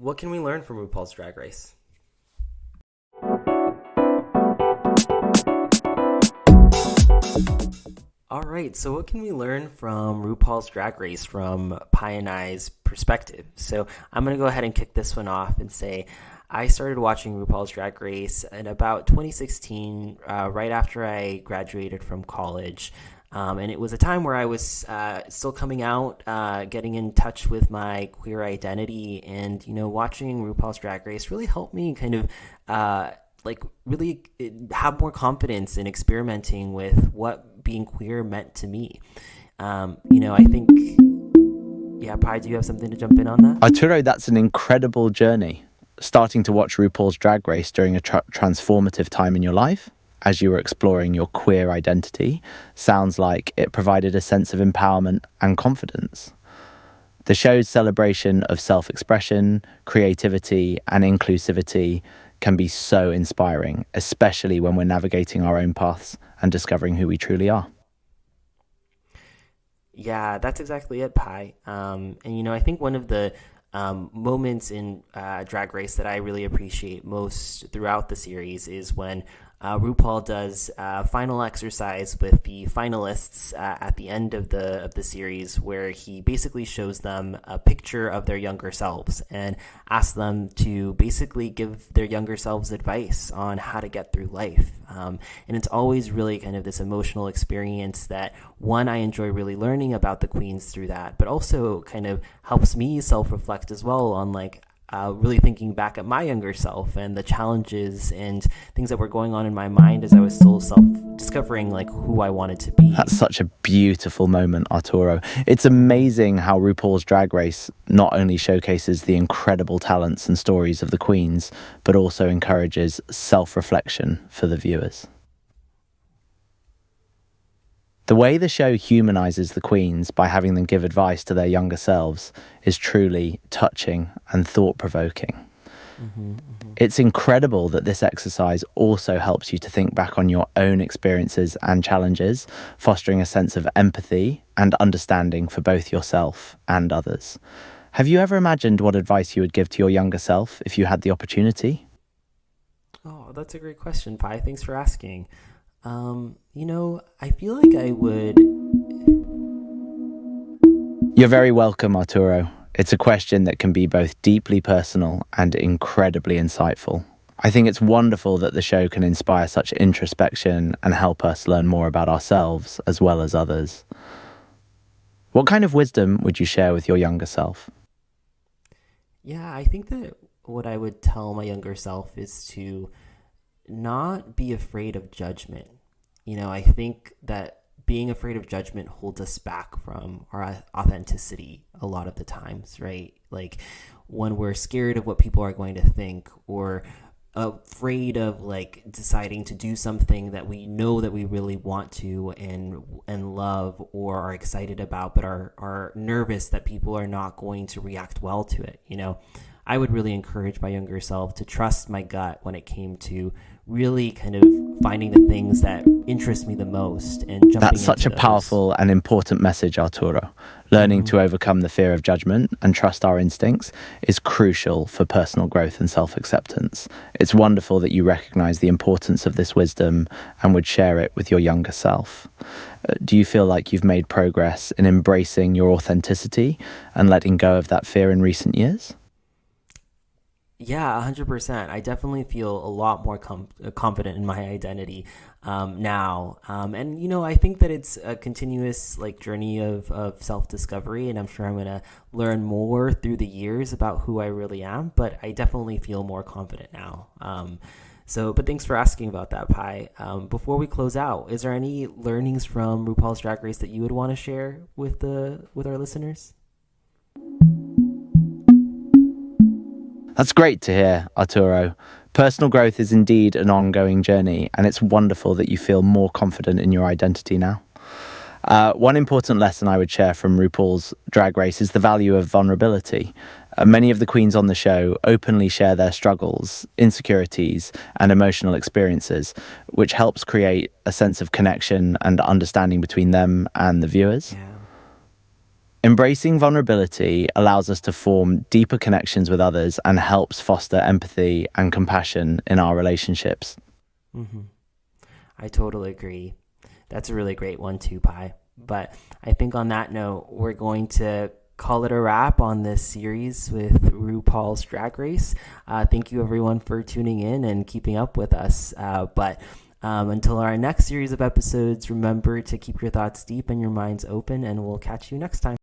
What can we learn from RuPaul's Drag Race? All right, so what can we learn from RuPaul's Drag Race from Pi and I's perspective? So I'm going to go ahead and kick this one off and say I started watching RuPaul's Drag Race in about 2016, right after I graduated from college. And it was a time where I was still coming out, getting in touch with my queer identity, and, watching RuPaul's Drag Race really helped me kind of really have more confidence in experimenting with what being queer meant to me. I think, yeah, Pi, do you have something to jump in on that? Arturo, that's an incredible journey. Starting to watch RuPaul's Drag Race during a transformative time in your life, as you were exploring your queer identity, sounds like it provided a sense of empowerment and confidence. The show's celebration of self-expression, creativity, and inclusivity can be so inspiring, especially when we're navigating our own paths and discovering who we truly are. Yeah, that's exactly it, Pi. I think one of the moments in Drag Race that I really appreciate most throughout the series is when RuPaul does a final exercise with the finalists at the end of the series, where he basically shows them a picture of their younger selves and asks them to basically give their younger selves advice on how to get through life. And it's always really kind of this emotional experience that, one, I enjoy really learning about the queens through that, but also kind of helps me self-reflect as well on really thinking back at my younger self and the challenges and things that were going on in my mind as I was still self-discovering who I wanted to be. That's such a beautiful moment, Arturo. It's amazing how RuPaul's Drag Race not only showcases the incredible talents and stories of the queens, but also encourages self-reflection for the viewers. The way the show humanizes the queens by having them give advice to their younger selves is truly touching and thought-provoking. It's incredible that this exercise also helps you to think back on your own experiences and challenges, fostering a sense of empathy and understanding for both yourself and others. Have you ever imagined what advice you would give to your younger self if you had the opportunity? Oh, that's a great question, Pi. Thanks for asking. I feel like I would... You're very welcome, Arturo. It's a question that can be both deeply personal and incredibly insightful. I think it's wonderful that the show can inspire such introspection and help us learn more about ourselves as well as others. What kind of wisdom would you share with your younger self? Yeah, I think that what I would tell my younger self is to not be afraid of judgment. I think that being afraid of judgment holds us back from our authenticity a lot of the times, right? When we're scared of what people are going to think, or afraid of deciding to do something that we know that we really want to and love or are excited about, but are nervous that people are not going to react well to it. I would really encourage my younger self to trust my gut when it came to really kind of finding the things that interest me the most and jumping into That's such a powerful and important message, Arturo. Learning to overcome the fear of judgment and trust our instincts is crucial for personal growth and self-acceptance. It's wonderful that you recognize the importance of this wisdom and would share it with your younger self. Do you feel like you've made progress in embracing your authenticity and letting go of that fear in recent years? Yeah, 100%. I definitely feel a lot more confident in my identity now. I think that it's a continuous journey of self-discovery, and I'm sure I'm going to learn more through the years about who I really am, but I definitely feel more confident now. But thanks for asking about that, Pi. Before we close out, is there any learnings from RuPaul's Drag Race that you would want to share with our listeners? That's great to hear, Arturo. Personal growth is indeed an ongoing journey, and it's wonderful that you feel more confident in your identity now. One important lesson I would share from RuPaul's Drag Race is the value of vulnerability. Many of the queens on the show openly share their struggles, insecurities, and emotional experiences, which helps create a sense of connection and understanding between them and the viewers. Yeah. Embracing vulnerability allows us to form deeper connections with others and helps foster empathy and compassion in our relationships. I totally agree. That's a really great one too, Pi. But I think on that note, we're going to call it a wrap on this series with RuPaul's Drag Race. Thank you everyone for tuning in and keeping up with us. But until our next series of episodes, remember to keep your thoughts deep and your minds open, and we'll catch you next time.